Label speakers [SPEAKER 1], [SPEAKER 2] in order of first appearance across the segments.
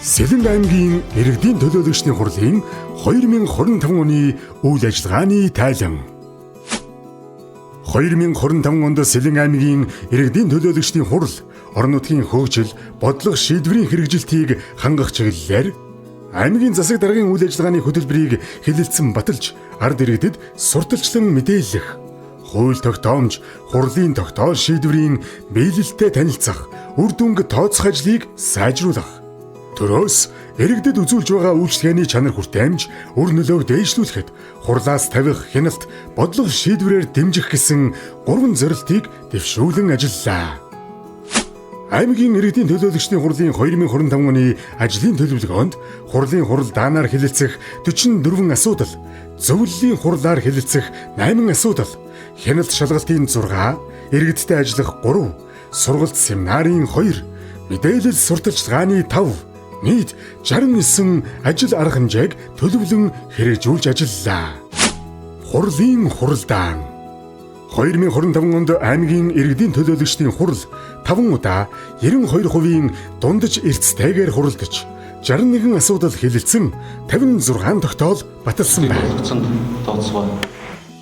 [SPEAKER 1] Сэлэнг аймгийн иргэдийн төлөөлөгчдийн хурлын 2025 оны үйл ажиллагааны тайлан. 2025 онд Сэлэнг аймгийн иргэдийн төлөөлөгчдийн хурал орон нутгийн хөгжил, бодлого шийдвэрийн хэрэгжилтийг хангах чиглэлээр аймгийн засаг даргын үйл ажиллагааны хөтөлбөрийг хэлэлцэн баталж, ард иргэдэд сурталчлан мэдээлэх, хууль тогтоомж, хурлын тогтоол шийдвэрийн биелэлтэд танилцах, үр дүнг тооцох ажлыг сайжруулах. Төрөөс иргэдэд үзүүлж байгаа үйлчлэгээний чанар хүртээмж, үр нөлөөг дээшлүүлэхэд хурлаас тавих хяналт, бодлого шийдвэрээр дэмжих гэсэн 3 зорилтыг дэвшүүлэн ажиллалаа. Аймгийн иргэдийн төлөөлөгчдийн хурлын 2025 оны ажлын төлөвлөгөөнд хурлын хурал даанаар хэлэлцэх 44 асуудал, зөвлөлийн хурлаар хэлэлцэх 8 асуудал, хяналт шалгалтын 6, иргэдтэй ажиллах 3, сургалт семинарын 2, мэдээлэл сурталчилгааны 5, нийт 69 ажил арга хэмжээг төлөвлөн хэрэгжүүлж ажиллалаа. Хурлын хуралдаан 2025 онд аймгийн иргэдийн төлөөлөгчдийн хурал 5 удаа 92% дундаж эрсдэлтэйгээр хуралдаж 61 асуудал хэлэлцэн 56 тогтоол баталсан байна.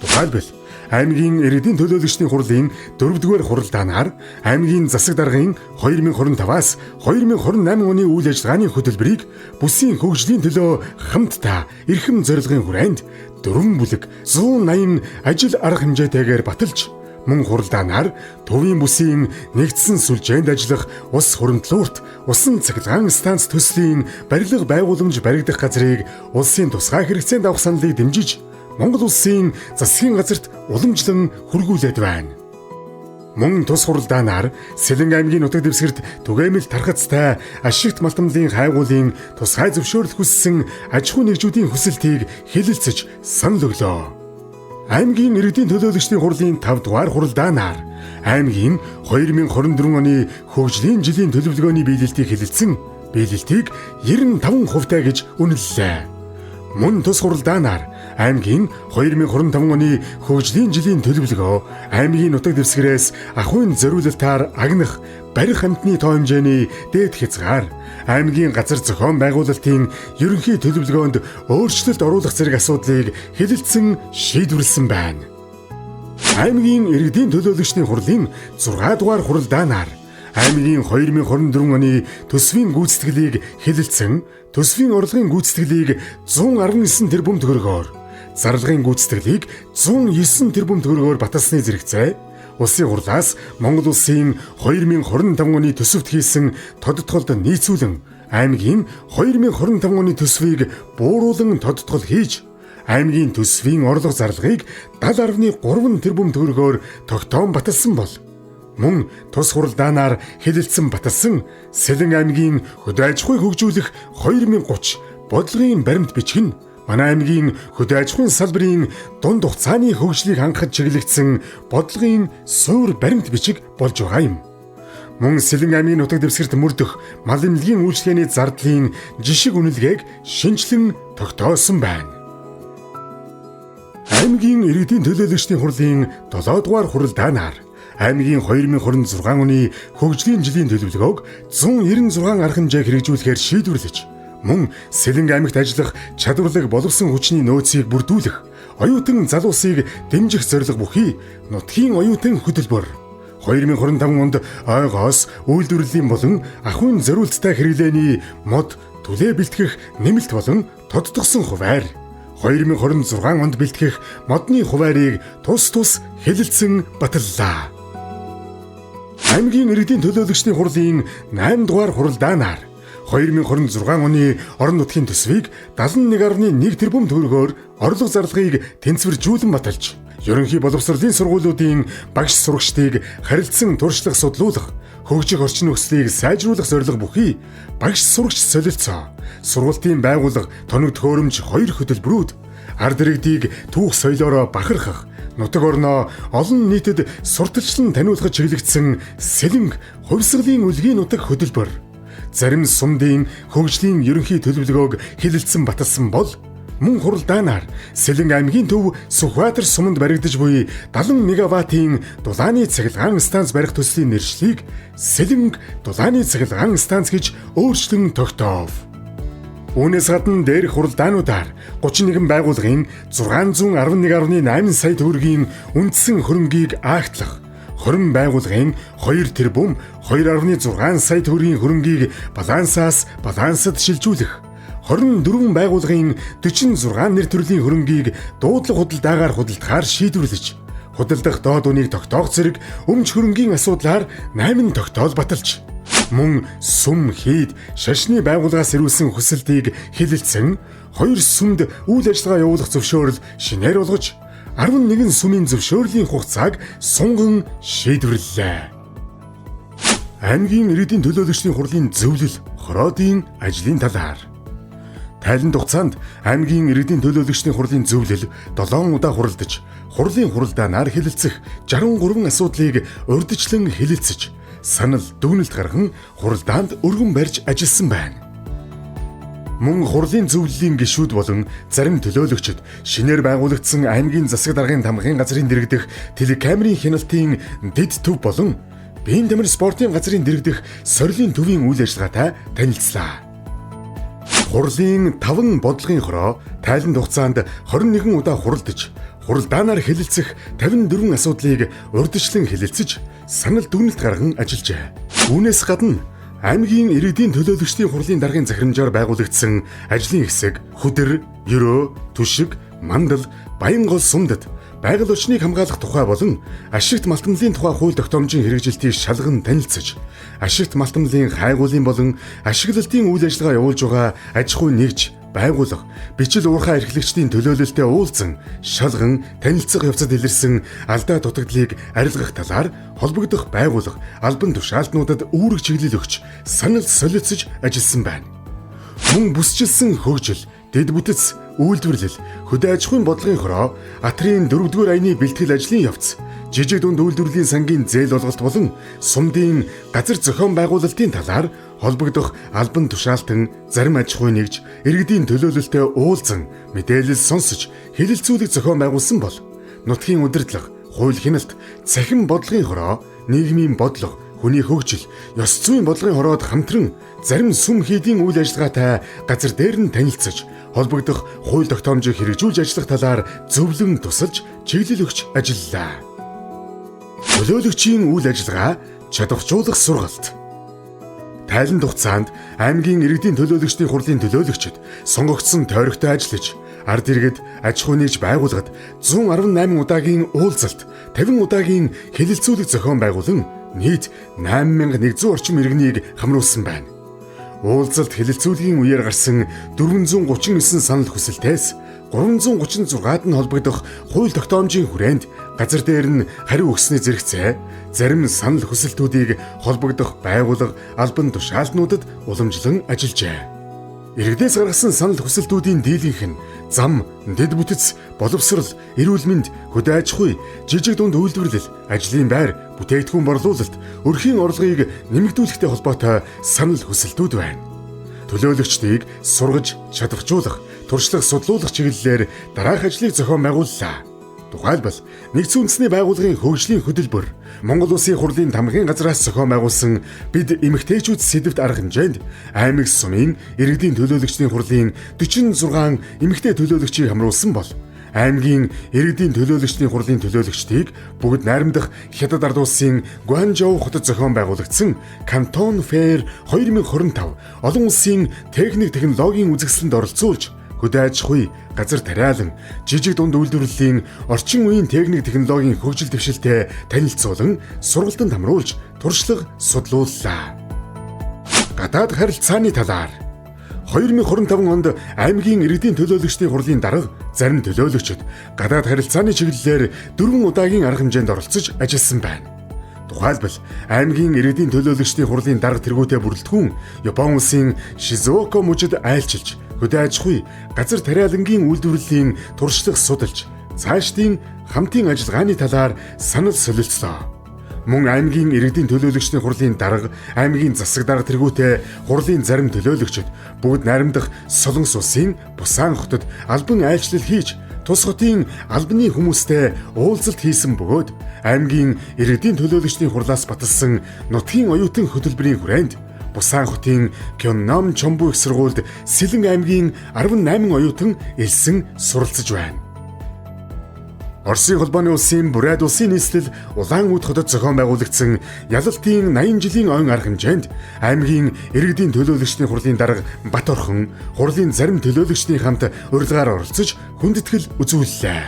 [SPEAKER 1] Тухайлбал аймгийн иргэдийн төлөөлөгчдийн хурлын 4-р хуралдаанаар аймгийн засаг даргын 2025-аас 2028 оны үйл ажиллагааны хөтөлбөрийг бүсийн хөгжлийн төлөө хамтдаа эрхэм зорилгын хүрээнд 4 бүлэг 180 ажил арга хэмжээтэйгээр баталж, мөн хуралдаанаар төвийн бүсийн нэгдсэн сүлжээнд ажиллах ус хуримтлуурт, усан цахилгаан станц төслийн барилга байгууламж баригдах газрыг улсын тусгай хэрэгцээнд авах саналыг дэмжиж, Монгол улсын засгийн газарт уламжлан хүргүүлээд байна. Мөн тус хуралдаанаар Сэлэнг аймгийн нутаг дэвсгэрт түгээмэл тархацтай ашигт малтамлын хайгуулын тусгай зөвшөөрөл хүссэн аж ахуй нэгжүүдийн хүсэлтийг хэлэлцэж санал өглөө. Аймгийн иргэдийн төлөөлөгчдийн хурлын 5-р хуралдаанаар аймгийн 2024 оны хөгжлийн жилийн төлөвлөгөөний биелэлтийг хэлэлцэн, биелэлтийг 95% гэж үнэллээ. Мөн тус хуралдаанаар аймгийн 2025 оны хөгжлийн жилийн төлөвлөгөө аймгийн нутаг дэвсгэрээс ахуйн зориулалтаар агнах барих амтны тоо хэмжээний дээд хязгаар, аймгийн газар зохион байгуулалтын ерөнхий төлөвлөгөөнд өөрчлөлт оруулах зэрэг асуудлыг хэлэлцэн шийдвэрлсэн байна. Аймгийн иргэдийн төлөөлөгчдийн хурлын 6-р хуралдаанаар аймгийн 2024 оны төсвийн гүйцэтгэлийг хэлэлцэн, төсвийн орлогын гүйцэтгэлийг 119 тэрбум төгрөгөөр, зарлагын гүйцэтгэлийг 109 тэрбум төгрөгөөр баталсны зэрэгцээ улсын хурлаас Монгол улсын 2025 оны төсөвт хийсэн тодтголд нийцүүлэн аймгийн 2025 оны төсвийг бууруулан тодтгол хийж, аймгийн төсвийн орлого зарлагыг 70.3 тэрбум төгрөгөөр тогтоон баталсан бол, мөн тус хуралдаанаар хэлэлцэн баталсан Сэлэнг аймгийн хөдөө аж ахуйг хөгжүүлэх 2030 бодлогын баримт бичиг нь манай аймгийн хөдөө аж ахуйн салбарын дунд хугацааны хөгжлийг хангахад чиглэгдсэн бодлогын суур баримт бичиг болж байгаа юм. Мөн Сэлэнг аймгийн нутаг дэвсгэрт мөрдөх мал эмнэлгийн үйлчлэгээний зардлын жишг үнэлгээг шинжилэн тогтоосон байна. Аймгийн иргэдийн төлөөлөгчдийн хурлын 7-р хуралдаанаар аймгийн 2026 оны хөгжлийн жилийн төлөвлөгөөг 196 арга хэмжээг хэрэгжүүлэхээр шийдвэрлэж, мөн Сэлэнг аймагт ажиллах чадварлаг боловсон хүчний нөөцийг бүрдүүлэх, оюутан залуусыг дэмжих зорилго бүхий нутгийн оюутан хөтөлбөр 2025 онд ойгоос үйлдвэрлэлийн болон ахуйн зориулттай хэрэглээний мод түлээ бэлтгэх нэмэлт болон тодтогсон хуваар 2026 онд бэлтгэх модны хуваарийг тус хэлэлцэн баталлаа. Аймгийн иргэдийн төлөөлөгчдийн хурлын 8-р хуралдаанаар 2026 оны орон нутгийн төсвийг 71.1 тэрбум төгрөгөөр орлого зарлагыг тэнцвэржүүлэн баталж, ерөнхий боловсролын сургуулиудын багш сурагчдыг харилцан туршлах судлуулах, хөгжих орчин нөхцөлийг сайжруулах зорилго бүхий багш сурагч солилцоо, сургалтын байгууллага, тоног төхөөрөмж 2 хөтөлбөрүүд, ард иргэдийг түүх соёлоороо бахархах, нутаг орноо олон нийтэд сурталчлан таниулахад чиглэгдсэн Сэлэнг хувьсгалын үлгийн нутаг хөтөлбөр, зарим сумдын хөгжлийн ерөнхий төлөвлөгөөг хэлэлцэн баталсан бол, мөн хуралдаанаар Сэлэнг аймгийн төв Сүхбаатар суманд баригдаж буй 70 мегаваттын дулааны цахилгаан станц барих төслийн нэршлиг Сэлэнг дулааны цахилгаан станц гэж өөрчлөн тогтоов. Үүнээс гадна дээрх хуралдаануудаар 31 байгууллагын 611.8 сая төгрөгийн үндсэн хөрөнгийг агтлах, 20 байгууллагын 2 тэрбум 2.6 сая төгрөгийн хөрөнгийг балансаас балансад шилжүүлэх, 24 байгууллагын 46 нэр төрлийн хөрөнгийг дуудлага худалдаагаар худалдахаар шийдвэрлэж, худалдах доод үнийг тогтоох зэрэг өмч хөрөнгийн асуудлаар 8 тогтоол баталж, мөн сүм хийд шашны байгууллагаас ирүүлсэн хүсэлтийг хэлэлцэн 2 сүмд үйл ажиллагаа явуулах зөвшөөрөл шинээр болгож 11 сүмийн зөвшөөрлийн хугацааг сунган шийдвэрлэлээ. Аймгийн иргэдийн төлөөлөгчдийн хурлын зөвлөл хороодын ажлын талаар. Тайланд хугацаанд аймгийн иргэдийн төлөөлөгчдийн хурлын зөвлөл 7 удаа хуралдаж, хурлын хуралдаанаар хэлэлцэх 63 асуудлыг урьдчилан хэлэлцэж, санал дүгнэлт гарган хуралдаанд өргөн барьж ажилласан байна. Мөн хурлын зөвлөлийн гишүүд болон зарим төлөөлөгчид шинээр байгуулагдсан аймгийн засаг даргын тамгын газрын дэргэдэх телекамерын хяналтын дэд төв болон биеийн тамир спортын газрын дэргэдэх сорилын төвийн үйл ажиллагаатай танилцлаа. Хурлын 5 бодлогын хороо тайланд хугацаанд 21 удаа хуралдаж, хуралдаанаар хэлэлцэх 54 асуудлыг урьдчилан хэлэлцэж, санал дүгнэлт гарган ажиллажээ. Үүнээс гадна аймгийн иргэдийн төлөөлөгчдийн хурлын даргын захирамжаар байгуулагдсан ажлын хэсэг, хөдөр, ёроо, түшиг, мандал, баян гол сумдад байгаль орчныг хамгаалах тухай болон ашигт малтмалын тухай хууль тогтоомжийн хэрэгжилтийг шалган танилцаж, ашигт малтмалын хайгуулын болон ашиглалтын үйл ажиллагаа явуулж байгаа аж ахуй нэгж, байгууллага, бичил уурхай эрхлэгчдийн төлөөлөлтөд уулзан шалган танилцах явцад илэрсэн алдаа дутагдлыг арилгах талаар холбогдох байгууллага, албан тушаалтнуудад үүрэг чиглэл өгч санал солилцож ажилласан байна. Мөн бүсчилсэн хөгжил, дэд бүтэц, үйлдвэрлэл, хөдөө аж ахуйн бодлогын хороо, атрын 4-р аяны бэлтгэл ажлын явц, жижиг дунд үйлдвэрлэлийн сангийн зээл олголт болон сумдын газар зохион байгуулалтын талаар холбогдох албан тушаалтан, зарим аж ахуй нэгж, иргэдийн төлөөлөлтөд уулзан мэдээлэл сонсож хэлэлцүүлэг зохион байгуулсан бол нутгийн удирдлага, хууль хяналт, цахим бодлогын хороо, нийгмийн бодлого, хүний хөгжил, ёс зүйн бодлогын хороод хамтран зарим сүм хийдийн үйл ажиллагаатай газар дээр нь танилцаж, холбогдох хууль тогтоомжийг хэрэгжүүлж ажиллах талаар зөвлөн тусалж чиглэл өгч ажиллалаа. Төлөөлөгчийн үйл ажиллагаа чадваржуулах сургалт. Тайланд хугацаанд аймгийн иргэдийн төлөөлөгчдийн хурлын төлөөлөгчид сонгогдсон тойрогтой ажиллаж, ард иргэд аж ахуй нэгж байгууллагад 118 удаагийн уулзалт, 50 удаагийн хэлэлцүүлэг зохион байгуулан нийт 8100 орчим иргэнийг хамруулсан байна. Уулзалт хэлэлцүүлгийн үеэр гарсан 439 санал хүсэлтээс 336-д нь холбогдох хууль тогтоомжийн хүрээнд газар дээр нь хариу өгсөний зэрэгцээ, зарим санал хүсэлтүүдийг холбогдох байгууллага, албан тушаалтнуудад уламжлан ажиллажээ. Иргэдээс гаргасан санал хүсэлтүүдийн дийлэнх нь зам, дэд бүтэц, боловсрол, эрүүл мэнд, хөдөө аж ахуй, жижиг дунд үйлдвэрлэл, ажлын байр, бүтээгдэхүүн борлуулалт, өрхийн орлогыг нэмэгдүүлэхтэй холбоотой санал хүсэлтүүд байна. Төлөөлөгчдийг сургаж, чадваржуулах, туршлах, судлуулах чиглэлээр дараах ажлыг зохион байгууллаа. Тухайлбал, нэгдсэн үндэсний байгууллагын хөгжлийн хөтөлбөр, Монгол Улсын хурлын тамгын газраас зохион байгуулсан бид эмэгтэйчүүд сэдвт арга хэмжээнд аймаг сумын иргэдийн төлөөлөгчдийн хурлын 46 эмэгтэй төлөөлөгчийг хамруулсан бол аймгийн иргэдийн төлөөлөгчдийн хурлын төлөөлөгчдийг бүгд найрамдах Хятад ард улсын Гуанчжоу хотод зохион байгуулагдсан Кантон Фэр 2025 олон улсын техник технологийн үзэсгэлэнд оролцуулж, хөдөө аж ахуй, газар тариалан, жижиг дунд үйлдвэрлэлийн орчин үеийн техник технологийн хөгжил дэвшилтэд танилцуулан сургалтанд хамруулж туршлага судлууллаа. Гадаад харилцааны талаар 2025 онд аймгийн иргэдийн төлөөлөгчдийн хурлын дарга зарим төлөөлөгчид гадаад харилцааны чиглэлээр 4 удаагийн арга хэмжээнд оролцож ажилласан байна. Тухайлбал аймгийн иргэдийн төлөөлөгчдийн хурлын дарга тэргүүтээ бүрэлдэхүүн Япон улсын Шизуока мужид айлчилж, хөдөө аж ахуй, газар тариалангийн үйлдвэрлэлийн туршлага судалж, цаашдын хамтын ажиллагааны талаар санал солилцлоо. Мөн аймгийн иргэдийн төлөөлөгчдийн хурлын дарга, аймгийн засаг дарга тэргүүтээ хурлын зарим төлөөлөгчид бүгд найрамдах Солонгос улсын Бусан хотод албан айлчлал хийж, тус хотын албаны хүмүүстэй уулзалт хийсэн бөгөөд аймгийн иргэдийн төлөөлөгчдийн хурлаас баталсан нутгийн оюутан хөтөлбөрийн хүрээнд Бусан хотын Кённам Чомбу их сургуульд Сэлэн аймгийн 18 оюутан элсэн суралцж байна. Оросын холбооны улсын Бурайд улсын нийслэл Улаан-Үд хотод зохион байгуулагдсан ялалтын 80 жилийн ойн арга хэмжээнд аймгийн иргэдийн төлөөлөгчдийн хурлын дарга Бат орхон хурлын зарим төлөөлөгчдийн хамт урилгаар оролцож хүндэтгэл үзүүллээ.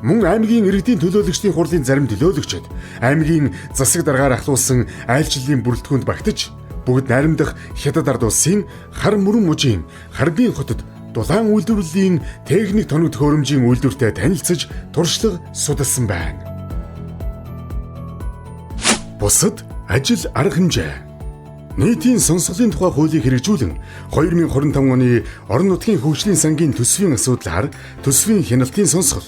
[SPEAKER 1] Мөн аймгийн иргэдийн төлөөлөгчдийн хурлын зарим төлөөлөгчид аймгийн засаг даргаар ахлуулсан айлчлалын бүрэлдэхүүнд багтаж бүгд найрамдах Хятад ард улсын Хар мөрөн мужийн Харбин хотод дулаан үйлдвэрлэлийн техник тоног төхөөрөмжийн үйлдвэртэй танилцж туршлага судалсан байна. Бусад ажил арга хэмжээ. Нийтийн сонсголын тухай хуулийг хэрэгжүүлэн 2025 оны орон нутгийн хөгжлийн сангийн төсвийн асуудлаар төсвийн хяналтын сонсгол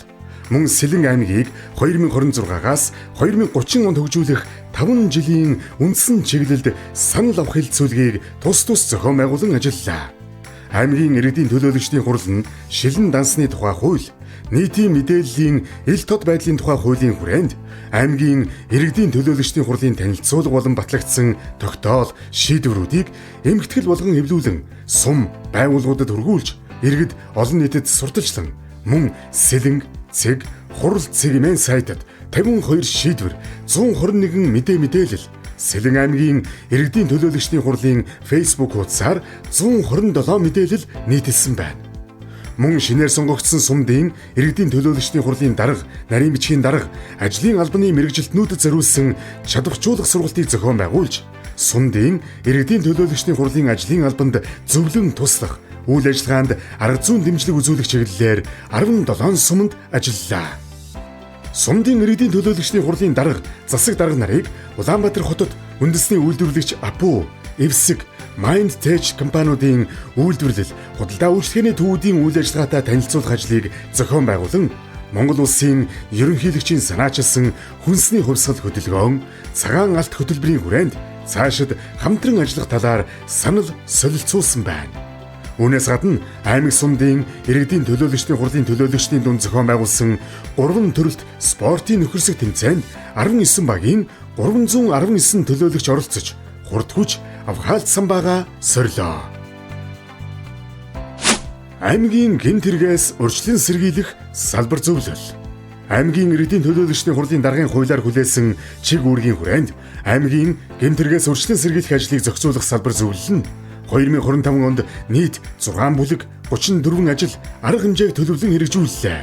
[SPEAKER 1] мөн Сэлэн аймгийг 2026-аас 2030 онд хөгжүүлэх 5 жилийн үндсэн чиглэлд санал авах хэлцүүлгийг тус зохион байгуулан ажиллалаа. Аймгийн иргэдийн төлөөлөгчдийн хурал нь шилэн дансны тухай хууль, нийтийн мэдээллийн ил тод байдлын тухай хуулийн хүрээнд аймгийн иргэдийн төлөөлөгчдийн хурлын танилцуулга болон батлагдсан тогтоол, шийдвэрүүдийг эмхтгэл болгон эвлүүлэн сум байгууллагуудад хүргүүлж иргэд олон нийтэд сурталчлан мөн Сэлэн цэг хурал цэгмэн сайтад 52 шийдвэр 121 мэдээлэл Сэлэн аймгийн иргэдийн төлөөлөгчдийн хурлын Facebook хуудасаар 127 мэдээлэл нийтэлсэн байна. Мөн шинээр сонгогдсон сумдын иргэдийн төлөөлөгчдийн хурлын дарга, нарийн бичгийн дарга, ажлын албаны мэргэжилтнүүдэд зориулсан чадварчуулах сургалтыг зохион байгуулж, сумдын иргэдийн төлөөлөгчдийн хурлын ажлын албанд зөвлөн туслах, үйл ажиллагаанд арга зүйн дэмжлэг үзүүлэх чиглэлээр 17 суманд ажиллалаа. Сумдын иргэдийн төлөөлөгчдийн хурлын дарга, засаг дарга нарыг Улаанбаатар хотод үндэсний үйлдвэрлэгч Апу, Эвсэг, Mind Tech компаниудын үйлдвэрлэл, худалдаа үйлчлэгээний төвүүдийн үйл ажиллагаатай танилцуулах ажлыг зохион байгуулан Монгол улсын ерөнхийлөгчийн санаачилсан хүнсний хувьсгал хөдөлгөөн, цагаан алт хөтөлбөрийн хүрээнд цаашид хамтран ажиллах талаар санал солилцуулсан байна. Үүнээс гадна аймаг сумдын иргэдийн төлөөлөгчдийн хурлын төлөөлөгчдийн дунд зохион байгуулсан 3 төрөлт спортын нөхөрсөг тэмцээнд 19 багийн 319 төлөөлөгч оролцож хурд хүч авахаалцсан байгаа сорилоо. Аймгийн гэмт хэрэгээс урьдчилан сэргийлэх салбар зөвлөл. Аймгийн иргэдийн төлөөлөгчдийн хурлын даргын хуулиар хүлээсэн чиг үүргийн хүрээнд аймгийн гэмт хэрэгээс урьдчилан сэргийлэх ажлыг зохицуулах салбар зөвлөл нь 2025 онд нийт 6 бүлэг 34 ажил арга хэмжээг төлөвлөн хэрэгжүүллээ.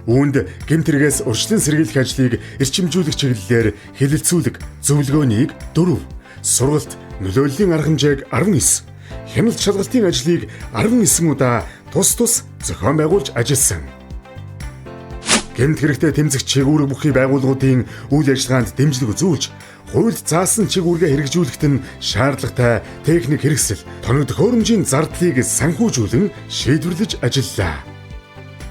[SPEAKER 1] Үүнд гэмт хэрэгээс урьдчилан сэргийлэх ажлыг эрчимжүүлэх чиглэлээр хэлэлцүүлэг зөвлөгөөнийг 4, сургалт нөлөөллийн арга хэмжээг 19, хяналт шалгалтын ажлыг 19 удаа тус зохион байгуулж ажилласан. Гэмт хэрэгтэй тэмцэх чиг үүрэг бүхий байгууллагуудын үйл ажиллагаанд дэмжлэг үзүүлж, хуульд заасан чиг үүргээ хэрэгжүүлэхэд нь шаардлагатай техник хэрэгсэл, тоног төхөөрөмжийн зардлыг санхүүжүүлэн шийдвэрлэж ажиллалаа.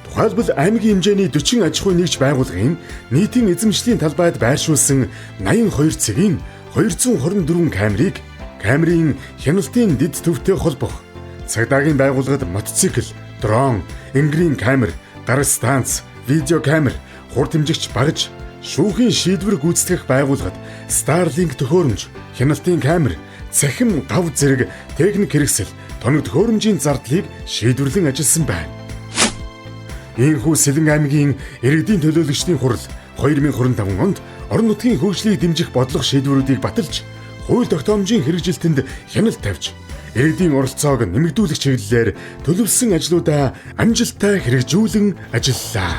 [SPEAKER 1] Тухайлбал аймгийн хэмжээний 40 аж ахуй нэгж байгууллагын нийтийн эзэмшлийн талбайд байршуулсан 82 цэгийн 224 камерыг камерын хяналтын дэд төвтэй холбох, цагдаагийн байгууллагад мотоцикл, дрон, энгэрийн камер, гар станц, видео камер, хурд хэмжигч багж, шүүхийн шийдвэр гүйцэтгэх байгууллагад Starlink төхөөрөмж, хяналтын камер, цахим гав зэрэг техник хэрэгсэл, тоног төхөөрөмжийн зардлыг шийдвэрлэн ажилласан байна. Иймхүү Сэлэн аймгийн иргэдийн төлөөлөгчдийн хурал 2025 онд орон нутгийн хөгжлийг дэмжих бодлого шийдвэрүүдийг баталж, хууль тогтоомжийн хэрэгжилтэнд хяналт тавьж, иргэдийн оролцоог нэмэгдүүлэх чиглэлээр төлөвлөсөн ажлуудаа амжилттай хэрэгжүүлэн ажиллалаа.